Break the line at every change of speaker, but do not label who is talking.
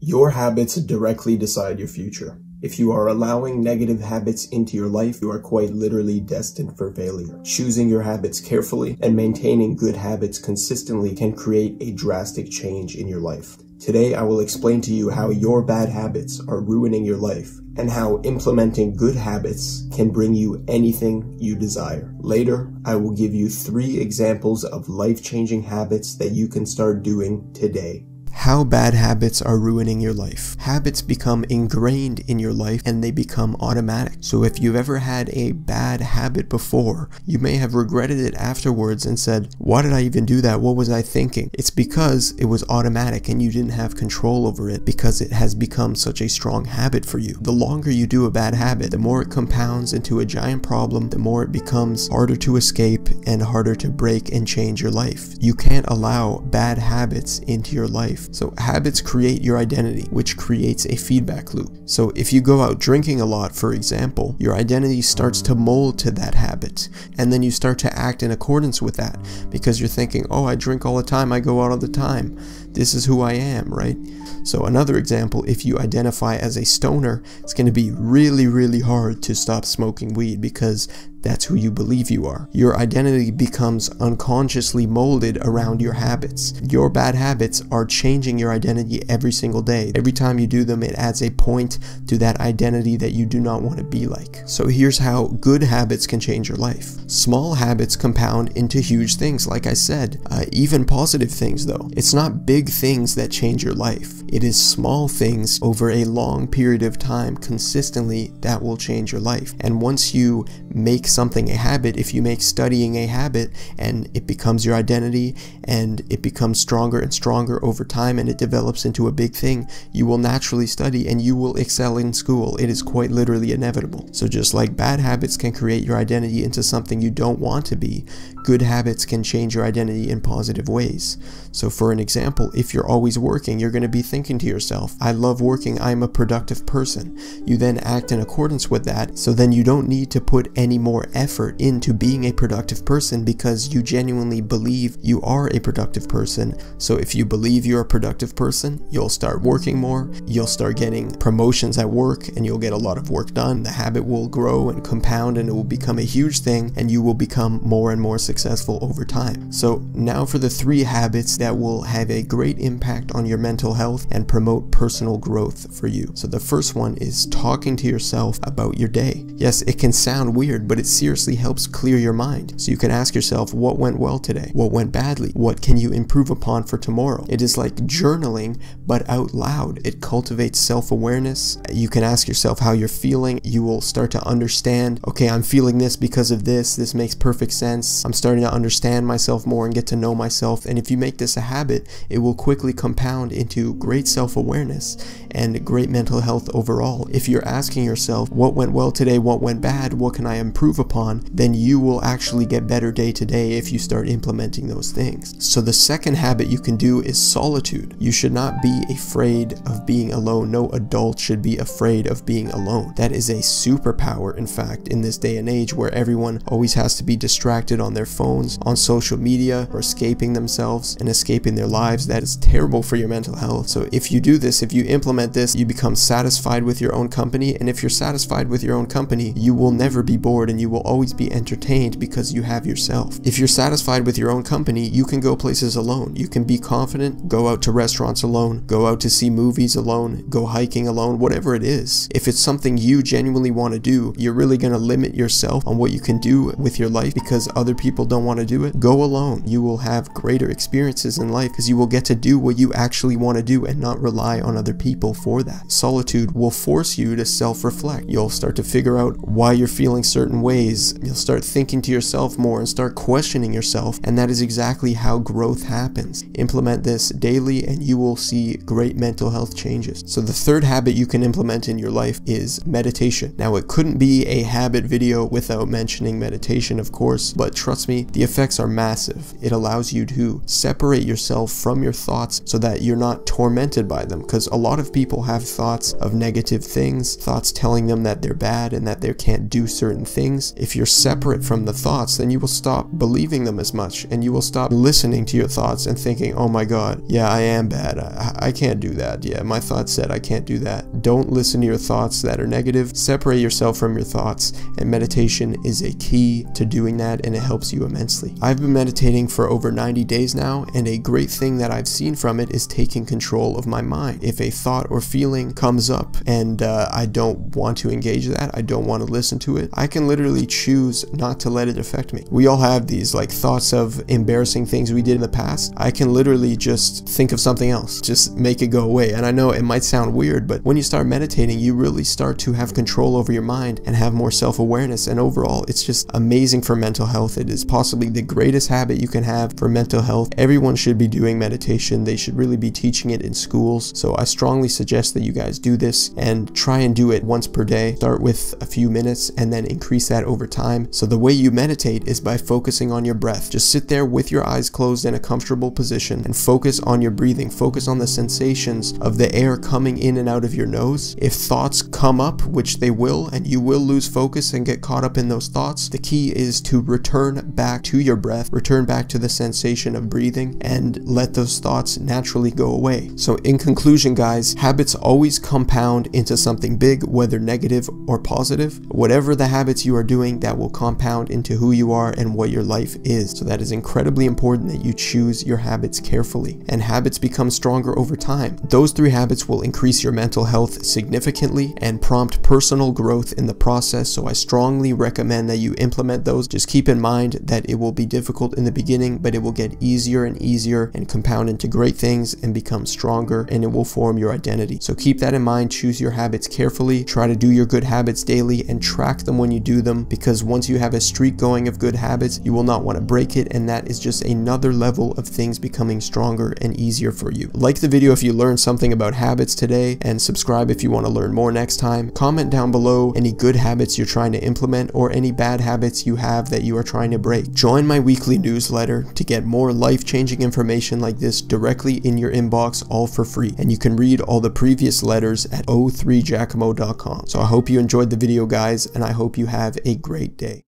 Your habits directly decide your future. If you are allowing negative habits into your life, you are quite literally destined for failure. Choosing your habits carefully and maintaining good habits consistently can create a drastic change in your life. Today, I will explain to you how your bad habits are ruining your life and how implementing good habits can bring you anything you desire. Later, I will give you 3 examples of life-changing habits that you can start doing today. How bad habits are ruining your life. Habits become ingrained in your life and they become automatic. So if you've ever had a bad habit before, you may have regretted it afterwards and said, why did I even do that? What was I thinking? It's because it was automatic and you didn't have control over it because it has become such a strong habit for you. The longer you do a bad habit, the more it compounds into a giant problem, the more it becomes harder to escape and harder to break and change your life. You can't allow bad habits into your life. So habits create your identity, which creates a feedback loop. So if you go out drinking a lot, for example, your identity starts to mold to that habit. And then you start to act in accordance with that because you're thinking, oh, I drink all the time, I go out all the time. This is who I am, right? So another example, if you identify as a stoner, it's going to be really, really hard to stop smoking weed because that's who you believe you are. Your identity becomes unconsciously molded around your habits. Your bad habits are changing your identity every single day. Every time you do them, it adds a point to that identity that you do not want to be like. So here's how good habits can change your life. Small habits compound into huge things, like I said, even positive things though. It's not big things that change your life. It is small things over a long period of time consistently that will change your life. And once you make something a habit, if you make studying a habit and it becomes your identity and it becomes stronger and stronger over time and it develops into a big thing, you will naturally study and you will excel in school. It is quite literally inevitable. So just like bad habits can create your identity into something you don't want to be, good habits can change your identity in positive ways. So for an example, if you're always working, you're going to be thinking to yourself, I love working, I'm a productive person. You then act in accordance with that, so then you don't need to put any more effort into being a productive person because you genuinely believe you are a productive person. So if you believe you're a productive person, you'll start working more, you'll start getting promotions at work, and you'll get a lot of work done. The habit will grow and compound and it will become a huge thing and you will become more and more successful over time. So now for the 3 habits that will have a great impact on your mental health and promote personal growth for you. So the first one is talking to yourself about your day. Yes, it can sound weird, but it seriously helps clear your mind. So you can ask yourself, what went well today? What went badly? What can you improve upon for tomorrow? It is like journaling, but out loud. It cultivates self-awareness. You can ask yourself how you're feeling. You will start to understand, okay, I'm feeling this because of this. This makes perfect sense. I'm starting to understand myself more and get to know myself. And if you make this a habit, it will quickly compound into great self-awareness and great mental health overall. If you're asking yourself, what went well today? What went bad? What can I improve upon? Then you will actually get better day to day if you start implementing those things. So the second habit you can do is solitude. You should not be afraid of being alone. No adult should be afraid of being alone. That is a superpower, in fact, in this day and age where everyone always has to be distracted on their phones, on social media, or escaping themselves and escaping their lives. That is terrible for your mental health. So if you do this, if you implement this, you become satisfied with your own company. And if you're satisfied with your own company, you will never be bored and you will always be entertained because you have yourself. If you're satisfied with your own company, you can go places alone. You can be confident, go out to restaurants alone, go out to see movies alone, go hiking alone, whatever it is. If it's something you genuinely want to do, you're really going to limit yourself on what you can do with your life because other people don't want to do it. Go alone. You will have greater experiences in life because you will get to do what you actually want to do and not rely on other people for that. Solitude will force you to self-reflect. You'll start to figure out why you're feeling certain ways. You'll start thinking to yourself more and start questioning yourself, and that is exactly how growth happens. Implement this daily and you will see great mental health changes. So the third habit you can implement in your life is meditation. Now it couldn't be a habit video without mentioning meditation, of course, but trust me, the effects are massive. It allows you to separate yourself from your thoughts so that you're not tormented by them, because a lot of people have thoughts of negative things, thoughts telling them that they're bad and that they can't do certain things. things, if you're separate from the thoughts, then you will stop believing them as much, and you will stop listening to your thoughts and thinking, oh my god, yeah, I am bad, I can't do that, yeah, my thoughts said I can't do that. Don't listen to your thoughts that are negative. Separate yourself from your thoughts, and meditation is a key to doing that, and it helps you immensely. I've been meditating for over 90 days now, and a great thing that I've seen from it is taking control of my mind. If a thought or feeling comes up and I don't want to engage that, I don't want to listen to it, I can literally choose not to let it affect me. We all have these like thoughts of embarrassing things we did in the past. I can literally just think of something else, just make it go away. And I know it might sound weird, but when you start meditating, you really start to have control over your mind and have more self-awareness, and overall it's just amazing for mental health. It is possibly the greatest habit you can have for mental health. Everyone should be doing meditation. They should really be teaching it in schools. So I strongly suggest that you guys do this and try and do it once per day. Start with a few minutes and then increase that over time. So the way you meditate is by focusing on your breath. Just sit there with your eyes closed in a comfortable position and focus on your breathing. Focus on the sensations of the air coming in and out of your nose. If thoughts come up, which they will, and you will lose focus and get caught up in those thoughts, the key is to return back to your breath, return back to the sensation of breathing, and let those thoughts naturally go away. So in conclusion, guys, habits always compound into something big, whether negative or positive. Whatever the habits you are doing, that will compound into who you are and what your life is. So that is incredibly important that you choose your habits carefully, and habits become stronger over time. Those 3 habits will increase your mental health significantly and prompt personal growth in the process. So I strongly recommend that you implement those. Just keep in mind that it will be difficult in the beginning, but it will get easier and easier and compound into great things and become stronger, and it will form your identity. So keep that in mind. Choose your habits carefully. Try to do your good habits daily and track them when you do them, because once you have a streak going of good habits, you will not want to break it, and that is just another level of things becoming stronger and easier for you. Like the video if you learned something about habits today, and subscribe if you want to learn more next time. Comment down below any good habits you're trying to implement or any bad habits you have that you are trying to break. Join my weekly newsletter to get more life-changing information like this directly in your inbox, all for free. And you can read all the previous letters at o3giacomo.com. So I hope you enjoyed the video, guys, and I hope you have a great day.